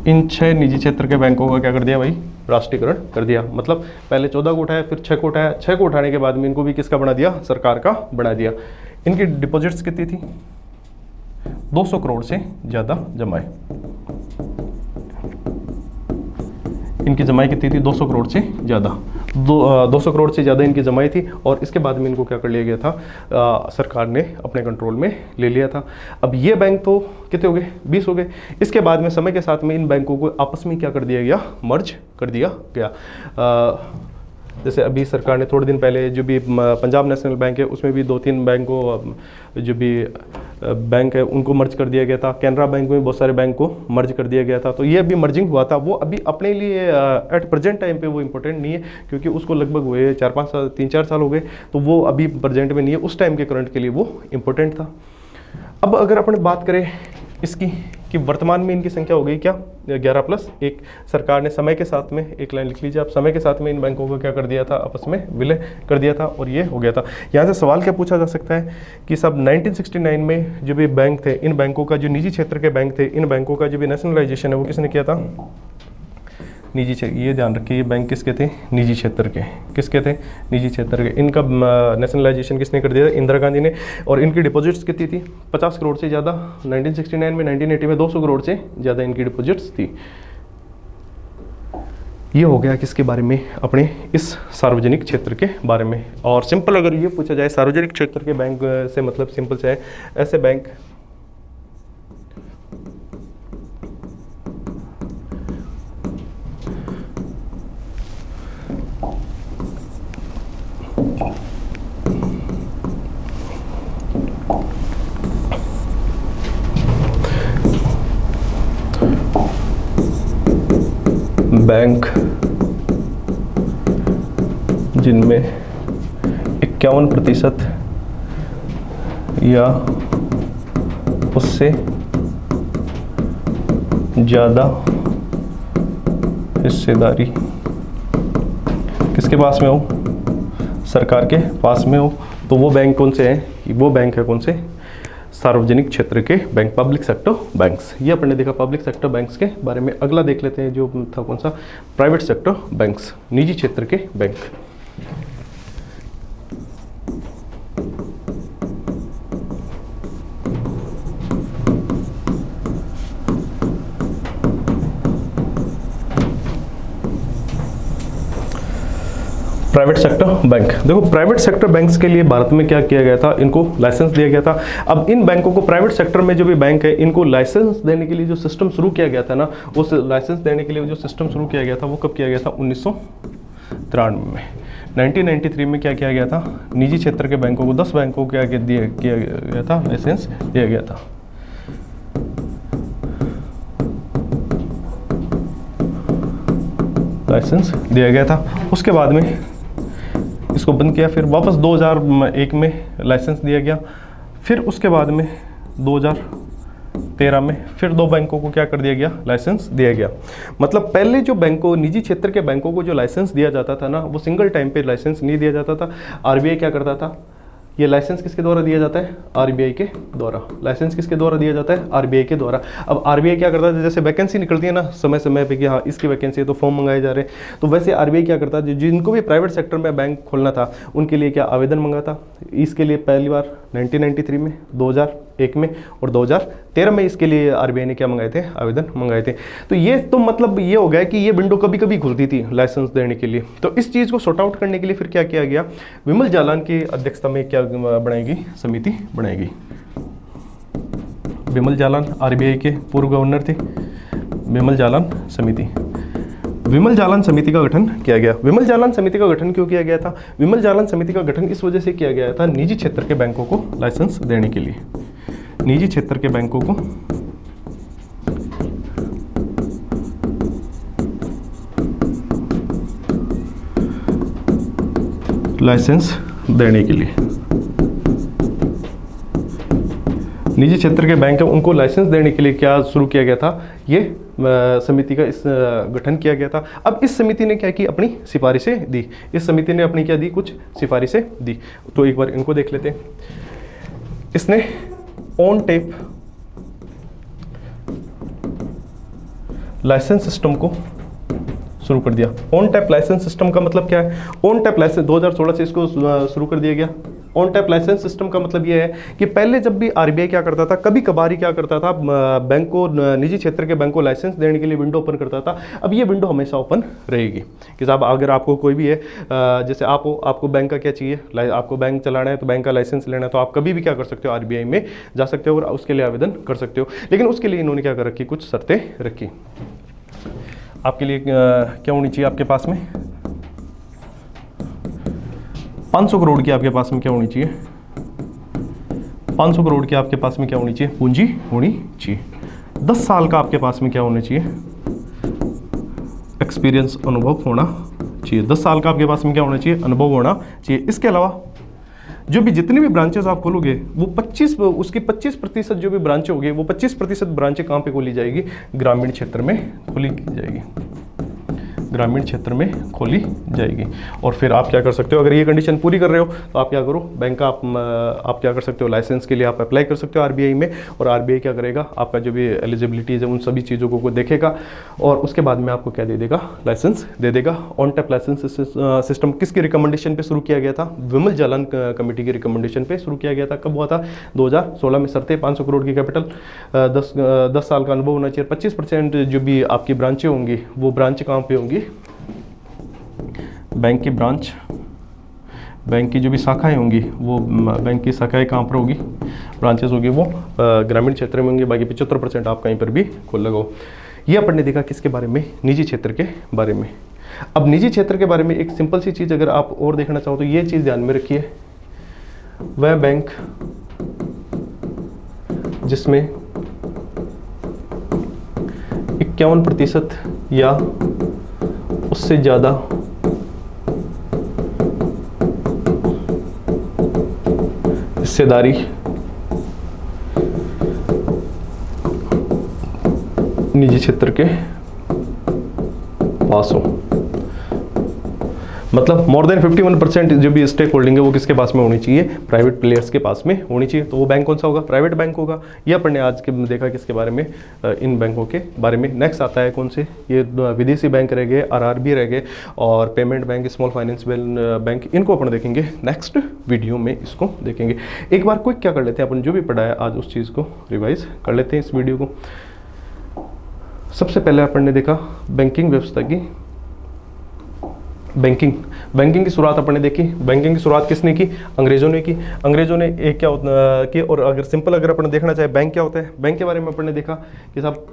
Speaker 1: इन 6 निजी क्षेत्र के बैंकों का क्या कर दिया भाई? राष्ट्रीयकरण कर दिया। मतलब पहले 14 को उठाया, फिर 6 को उठाया, 6 को उठाने के बाद में इनको भी किसका बना दिया? सरकार का बना दिया। इनकी डिपॉजिट्स कितनी थी? 200 करोड़ से ज़्यादा जमाएं। इनकी जमाएं कितनी थी? 200 करोड़ से ज़्यादा। 200 करोड़ से ज़्यादा इनकी जमाएं थी, और इसके बाद में इनको क्या कर लिया गया था? सरकार ने अपने कंट्रोल में ले लिया था। अब ये बैंक तो कितने हो गए? 20 हो गए। इसके बाद में समय के साथ में इन बैंकों को आपस में क्या कर दिया गया? मर्ज कर दिया गया। जैसे अभी सरकार ने थोड़े दिन पहले जो भी पंजाब नेशनल बैंक है उसमें भी 2-3 बैंकों जो भी बैंक है उनको मर्ज कर दिया गया था। कैनरा बैंक में बहुत सारे बैंक को मर्ज कर दिया गया था। तो ये अभी मर्जिंग हुआ था, वो अभी अपने लिए एट प्रेजेंट टाइम पे वो इम्पोर्टेंट नहीं है, क्योंकि उसको लगभग हुए 4-5 साल, 3-4 साल हो गए, तो वो अभी प्रेजेंट में नहीं है। उस टाइम के करंट के लिए वो इम्पोर्टेंट था। अब अगर अपन बात करें इसकी कि वर्तमान में इनकी संख्या हो गई क्या? 11+1। सरकार ने समय के साथ में, एक लाइन लिख लीजिए आप, समय के साथ में इन बैंकों को क्या कर दिया था? आपस में विलय कर दिया था, और ये हो गया था। यहाँ से सवाल क्या पूछा जा सकता है कि सब 1969 में जो भी बैंक थे, इन बैंकों का, जो निजी क्षेत्र के बैंक थे, इन बैंकों का जो भी नेशनलाइजेशन है वो किसने किया था? निजी क्षेत्र। ये ध्यान रखिए, ये बैंक किसके थे? निजी क्षेत्र के। किसके थे? निजी क्षेत्र के। इनका नेशनलाइजेशन किसने कर दिया था? इंदिरा गांधी ने। और इनकी डिपॉजिट्स कितनी थी? 50 करोड़ से ज़्यादा 1969 में। 1980 में 200 करोड़ से ज़्यादा इनकी डिपॉजिट्स थी। ये हो गया किसके बारे में? अपने इस सार्वजनिक क्षेत्र के बारे में। और सिंपल अगर ये पूछा जाए सार्वजनिक क्षेत्र के बैंक से मतलब सिंपल से है ऐसे बैंक जिनमें 51% या उससे ज़्यादा हिस्सेदारी किसके पास में हो? सरकार के पास में हो, तो वो बैंक कौन से हैं? वो बैंक है कौन से? सार्वजनिक क्षेत्र के बैंक, पब्लिक सेक्टर बैंक्स। ये अपन ने देखा पब्लिक सेक्टर बैंक्स के बारे में। अगला देख लेते हैं जो था कौन सा? प्राइवेट सेक्टर बैंक्स, निजी क्षेत्र के बैंक। प्राइवेट सेक्टर बैंक, देखो प्राइवेट सेक्टर बैंक्स के लिए भारत में क्या किया गया था? इनको लाइसेंस दिया गया था। अब इन बैंकों को, प्राइवेट सेक्टर में जो भी बैंक है, इनको लाइसेंस देने के लिए जो सिस्टम शुरू किया गया था ना, उस लाइसेंस देने के लिए जो सिस्टम शुरू किया गया था वो कब किया गया था? 1993 में। 1993 में क्या किया गया था? निजी क्षेत्र के बैंकों को, 10 बैंकों को क्या किया गया था? लाइसेंस दिया गया था। लाइसेंस दिया गया था। उसके बाद में इसको बंद किया, फिर वापस 2001 में लाइसेंस दिया गया। फिर उसके बाद में 2013 में फिर 2 बैंकों को क्या कर दिया गया? लाइसेंस दिया गया। मतलब पहले जो बैंकों, निजी क्षेत्र के बैंकों को जो लाइसेंस दिया जाता था ना, वो सिंगल टाइम पे लाइसेंस नहीं दिया जाता था। आरबीआई क्या करता था? ये लाइसेंस किसके द्वारा दिया जाता है? आरबीआई के द्वारा। लाइसेंस किसके द्वारा दिया जाता है? आरबीआई के द्वारा। अब आरबीआई क्या करता है? जैसे वैकेंसी निकलती है ना समय समय पे कि हाँ इसकी वैकेंसी है तो फॉर्म मंगाए जा रहे हैं, तो वैसे आरबीआई क्या करता है? जिनको भी प्राइवेट सेक्टर में बैंक खोलना था उनके लिए क्या आवेदन मंगाता? इसके लिए पहली बार 1993 में, 2001 में और 2013 में इसके लिए आरबीआई ने क्या मंगाए थे? आवेदन मंगाए थे। तो ये तो मतलब ये हो गया कि ये विंडो कभी कभी खुलती थी लाइसेंस देने के लिए। तो इस चीज़ को सॉर्ट आउट करने के लिए फिर क्या किया गया? विमल जालान की अध्यक्षता में क्या बनाएगी? समिति बनाएगी। विमल जालान आरबीआई के पूर्व गवर्नर थे। विमल जालान समिति, विमल जालान समिति का गठन किया गया। विमल जालान समिति का गठन क्यों किया गया था? विमल जालान समिति का गठन इस वजह से किया गया था, निजी क्षेत्र के बैंकों को लाइसेंस देने के लिए। निजी क्षेत्र के बैंकों को लाइसेंस देने के लिए, निजी क्षेत्र के बैंक है उनको लाइसेंस देने के लिए क्या शुरू किया गया था? ये समिति का इस गठन किया गया था। अब इस समिति ने क्या की? अपनी सिफारिशें दी। इस समिति ने अपनी क्या दी? कुछ सिफारिशें दी। तो एक बार इनको देख लेते हैं। इसने ऑन टेप लाइसेंस सिस्टम को शुरू कर दिया। ऑन टैप लाइसेंस सिस्टम का मतलब क्या है? ऑन टैप लाइसेंस 2016 से इसको शुरू कर दिया गया। ऑन टैप लाइसेंस सिस्टम का मतलब ये है कि पहले जब भी आरबीआई क्या करता था, कभी कभार ही क्या करता था, बैंक को, निजी क्षेत्र के बैंक को लाइसेंस देने के लिए विंडो ओपन करता था। अब ये विंडो हमेशा ओपन रहेगी कि साहब अगर आपको कोई भी है, जैसे आप हो, आपको बैंक का क्या चाहिए, आपको बैंक चलाना है तो बैंक का लाइसेंस लेना है, तो आप कभी भी क्या कर सकते हो? आरबीआई में जा सकते हो और उसके लिए आवेदन कर सकते हो। लेकिन उसके लिए इन्होंने क्या कर रखी? कुछ शर्तें रखी। आपके लिए क्या होनी चाहिए? आपके पास में 500 करोड़ की आपके पास में क्या होनी चाहिए? 500 करोड़ की आपके पास में क्या होनी चाहिए? पूंजी होनी चाहिए। 10 साल का आपके पास में क्या होना चाहिए? एक्सपीरियंस, अनुभव होना चाहिए। 10 साल का आपके पास में क्या होना चाहिए? अनुभव होना चाहिए। इसके अलावा जो भी जितनी भी ब्रांचेस आप खोलोगे वो 25% जो भी ब्रांचें होगी वो 25% ब्रांचें कहाँ पे खोली जाएगी? ग्रामीण क्षेत्र में खोली जाएगी। ग्रामीण क्षेत्र में खोली जाएगी। और फिर आप क्या कर सकते हो? अगर ये कंडीशन पूरी कर रहे हो तो आप क्या करो? बैंक का आप क्या कर सकते हो? लाइसेंस के लिए आप अप्लाई कर सकते हो आरबीआई में, और आरबीआई क्या करेगा? आपका जो भी एलिजिबिलिटीज है उन सभी चीज़ों को देखेगा और उसके बाद में आपको क्या दे देगा? लाइसेंस दे देगा। ऑन टैप लाइसेंस सिस्टम किसकी रिकमेंडेशन पे शुरू किया गया था? विमल जालान कमेटी की रिकमेंडेशन पे शुरू किया गया था। कब हुआ था? 2016 में। शर्तें 500 करोड़ की कैपिटल, 10 साल का अनुभव होना चाहिए, 25% जो भी आपकी ब्रांचें होंगी वो ब्रांच कहाँ पे होंगी? बैंक की ब्रांच, बैंक की जो भी शाखाएं होंगी वो बैंक की शाखाएं कहाँ पर होगी? ब्रांचेस होगी वो ग्रामीण क्षेत्र में होंगे। बाकी 75% आप कहीं पर भी खोल लगाओ। ये अपन ने देखा किसके बारे में? निजी क्षेत्र के बारे में। अब निजी क्षेत्र के बारे में एक सिंपल सी चीज़ अगर आप और देखना चाहो तो ये चीज़ ध्यान में रखिए, वह बैंक जिसमें 51% या उससे ज़्यादा हिस्सेदारी निजी क्षेत्र के पास हो। मतलब मोर देन 51% जो भी स्टेक होल्डिंग है वो किसके पास में होनी चाहिए, प्राइवेट प्लेयर्स के पास में होनी चाहिए। तो वो बैंक कौन सा होगा, प्राइवेट बैंक होगा। ये अपन ने आज के देखा किसके बारे में, इन बैंकों के बारे में। नेक्स्ट आता है कौन से, ये विदेशी बैंक रह गए, आरआरबी रह गए, और payment bank, small finance bank, इनको अपन देखेंगे नेक्स्ट वीडियो में, इसको देखेंगे। एक बार क्विक क्या कर लेते हैं अपन, जो भी पढ़ा है आज उस चीज़ को रिवाइज कर लेते हैं इस वीडियो को। सबसे पहले अपन ने देखा बैंकिंग व्यवस्था की, बैंकिंग की शुरुआत अपन ने देखी। बैंकिंग की शुरुआत किसने की, अंग्रेजों ने की। अंग्रेजों ने एक क्या की, और अगर सिंपल अगर अपन देखना चाहे बैंक क्या होता है, बैंक के बारे में अपन ने देखा कि साहब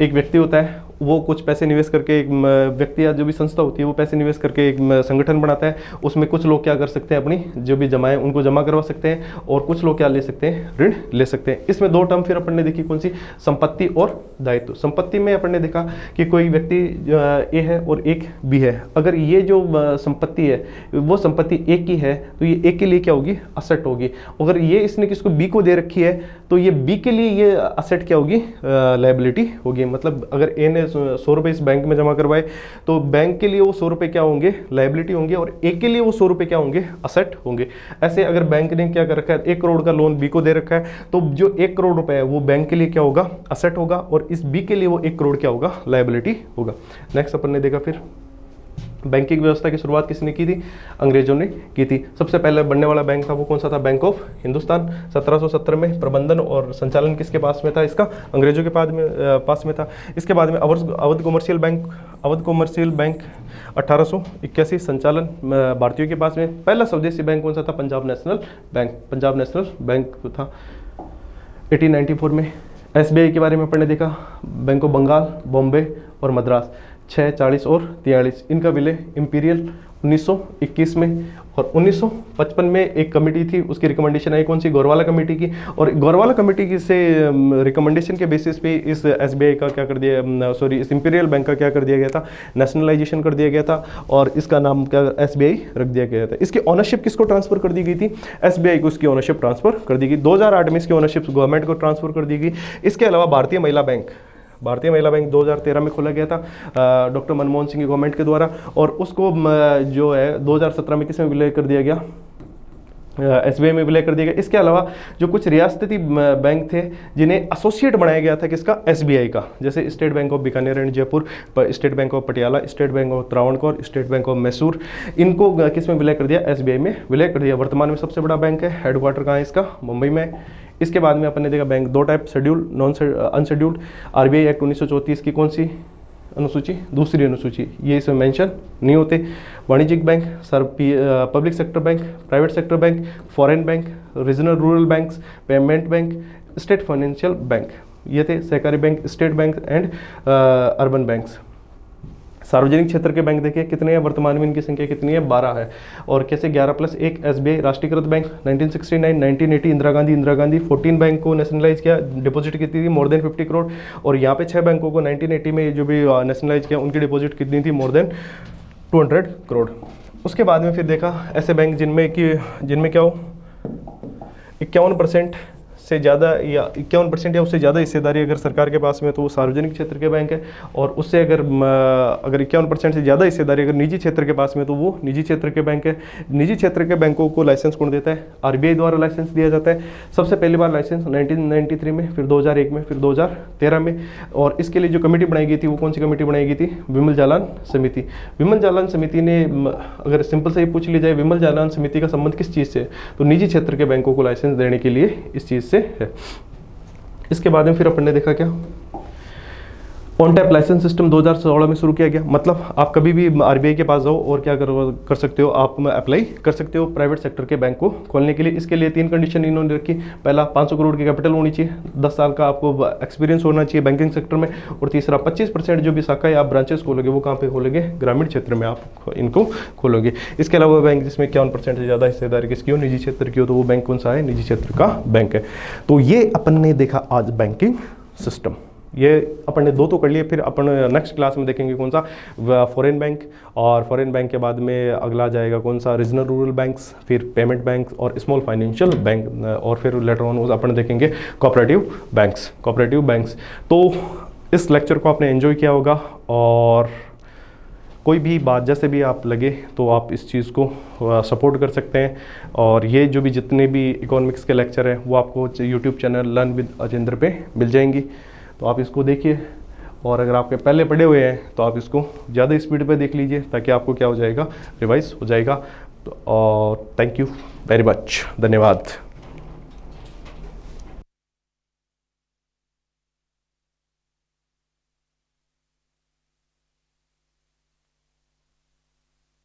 Speaker 1: एक व्यक्ति होता है, वो कुछ पैसे निवेश करके, एक व्यक्ति या जो भी संस्था होती है वो पैसे निवेश करके एक संगठन बनाता है। उसमें कुछ लोग क्या कर सकते हैं, अपनी जो भी जमाएं उनको जमा करवा सकते हैं, और कुछ लोग क्या ले सकते हैं, ऋण ले सकते हैं। इसमें दो टर्म फिर अपन ने देखी, कौन सी, संपत्ति और दायित्व। संपत्ति में अपन ने देखा कि कोई व्यक्ति ए है और एक बी है। अगर ये जो संपत्ति है वो संपत्ति ए की है तो ये ए के लिए क्या होगी, असेट होगी। अगर ये इसने किसको, बी को दे रखी है, तो ये बी के लिए ये असेट क्या होगी, लायबिलिटी होगी। मतलब अगर ए ने 100 रुपये इस बैंक में जमा करवाए तो बैंक के लिए वो 100 रुपये क्या होंगे, लायबिलिटी होंगे, और ए के लिए वो 100 रुपये क्या होंगे, असेट होंगे। ऐसे अगर बैंक ने क्या कर रखा है, 1 करोड़ का लोन बी को दे रखा है, तो जो 1 करोड़ रुपए है वो बैंक के लिए क्या होगा, असेट होगा, और इस बी के लिए वो 1 करोड़ क्या होगा, लायबिलिटी होगा। नेक्स्ट अपन ने देखा फिर बैंकिंग व्यवस्था की शुरुआत किसने की थी, अंग्रेजों ने की थी। सबसे पहले बनने वाला बैंक था वो कौन सा था, बैंक ऑफ हिंदुस्तान। 1770 में प्रबंधन और संचालन किसके पास में था, इसका अंग्रेजों के पास में था। इसके बाद में अवध कमर्शियल बैंक 1881, संचालन भारतीयों के पास में। पहला स्वदेशी बैंक कौन सा था, पंजाब नेशनल बैंक था 1894 में। SBI के बारे में अपन ने देखा, बैंक ऑफ बंगाल, बॉम्बे और मद्रास 6, 40 और 43, इनका विलय इंपीरियल 1921 में। और 1955 में एक कमेटी थी, उसकी रिकमेंडेशन आई कौन सी, गौरवाला कमेटी की। और गौरवाला कमेटी की से रिकमेंडेशन के बेसिस पे इस SBI का क्या कर दिया, इस इंपीरियल बैंक का क्या कर दिया गया था, नेशनलाइजेशन कर दिया गया था, और इसका नाम क्या SBI रख दिया गया था। इसकी ऑनरशिप किसको ट्रांसफर कर दी गई थी, SBI को इसकी ऑनरशिप ट्रांसफर कर दी गई। 2008 में इसकी ऑनरशिप गवर्नमेंट को ट्रांसफर कर दी गई। इसके अलावा भारतीय महिला बैंक 2013 में खोला गया था डॉक्टर मनमोहन सिंह की गवर्नमेंट के द्वारा, और उसको जो है 2017 में किस में विलय कर दिया गया, SBI में विलय कर दिया गया। इसके अलावा जो कुछ रियासती बैंक थे जिन्हें एसोसिएट बनाया गया था किसका, SBI का, जैसे State Bank of Bikaner and Jaipur, State Bank of Patiala, State Bank of Travancore, state Bank of Mysore, इनको किस में विलय कर दिया, SBI में विलय कर दिया। वर्तमान में सबसे बड़ा बैंक है, हेडक्वार्टर कहाँ है इसका, मुंबई में। इसके बाद में अपन ने देखा बैंक दो type, scheduled, non unscheduled. RBI act 1934 की कौन सी अनुसूची, दूसरी अनुसूची, ये इसमें मेंशन नहीं होते। वाणिज्यिक bank, public sector bank, private sector bank, foreign bank, regional rural banks, payment bank, state financial bank, ये थे सहकारी bank, state bank and urban banks. सार्वजनिक क्षेत्र के बैंक देखिए कितने हैं, वर्तमान में इनकी संख्या कितनी है, 12 है। और कैसे 11+1 SBI राष्ट्रीयकृत बैंक 1969, 1980 इंदिरा गांधी 14 बैंक को नेशनलाइज किया, डिपॉजिट कितनी थी, मोर देन 50 करोड़। और यहाँ पे 6 बैंकों को 1980 में जो भी नेशनलाइज किया उनकी डिपॉजिट कितनी थी, मोर देन 200 करोड़। उसके बाद में फिर देखा ऐसे बैंक जिनमें क्या हो 51% से ज़्यादा या 51% या उससे ज़्यादा हिस्सेदारी अगर सरकार के पास में, तो वो सार्वजनिक क्षेत्र के बैंक है। और उससे अगर 51% से ज़्यादा हिस्सेदारी अगर निजी क्षेत्र के पास में, तो वो निजी क्षेत्र के बैंक है। निजी क्षेत्र के बैंकों को लाइसेंस कौन देता है, RBI द्वारा लाइसेंस दिया जाता है। सबसे पहली बार लाइसेंस 1993 में, फिर 2001 में, फिर 2013 में। और इसके लिए जो कमेटी बनाई गई थी वो कौन सी कमेटी बनाई गई थी, विमल जालान समिति। विमल जालान समिति ने, अगर सिंपल से ही पूछ ली जाए विमल जालान समिति का संबंध किस चीज़ से, तो निजी क्षेत्र के बैंकों को लाइसेंस देने के लिए इस चीज़ से है। इसके बाद में फिर अपन ने देखा क्या, ऑन टैप लाइसेंस सिस्टम 2016 में शुरू किया गया। मतलब आप कभी भी RBI के पास जाओ और क्या कर सकते हो, आप अप्लाई कर सकते हो प्राइवेट सेक्टर के बैंक को खोलने के लिए। इसके लिए 3 कंडीशन इन्होंने रखी। पहला 500 करोड़ की कैपिटल होनी चाहिए, 10 साल का आपको एक्सपीरियंस होना चाहिए बैंकिंग सेक्टर में, और तीसरा 25% जो भी शाखा या आप ब्रांचेस खोलोगे वो कहाँ पे खोलोगे, ग्रामीण क्षेत्र में आप इनको खोलोगे। इसके अलावा बैंक जिसमें 51% से ज़्यादा हिस्सेदारी किसकी हो, निजी क्षेत्र की हो, तो वो बैंक कौन सा है, निजी क्षेत्र का बैंक है। तो ये अपन ने देखा आज बैंकिंग सिस्टम। ये अपन ने 2 तो कर लिए, फिर अपन नेक्स्ट क्लास में देखेंगे कौन सा, फॉरेन बैंक। और फॉरेन बैंक के बाद में अगला जाएगा कौन सा, रीजनल रूरल बैंक्स, फिर पेमेंट बैंक और स्मॉल फाइनेंशियल बैंक, और फिर लेटर ऑन अपन देखेंगे कोऑपरेटिव बैंक्स। तो इस लेक्चर को आपने एंजॉय किया होगा, और कोई भी बात जैसे भी आप लगे तो आप इस चीज़ को सपोर्ट कर सकते हैं। और ये जो भी जितने भी इकोनॉमिक्स के लेक्चर हैं वो आपको YouTube channel learn with Ajendra पे मिल जाएंगी, तो आप इसको देखिए। और अगर आपके पहले पढ़े हुए हैं तो आप इसको ज़्यादा स्पीड पे देख लीजिए, ताकि आपको क्या हो जाएगा, रिवाइज हो जाएगा। तो और थैंक यू वेरी मच, धन्यवाद।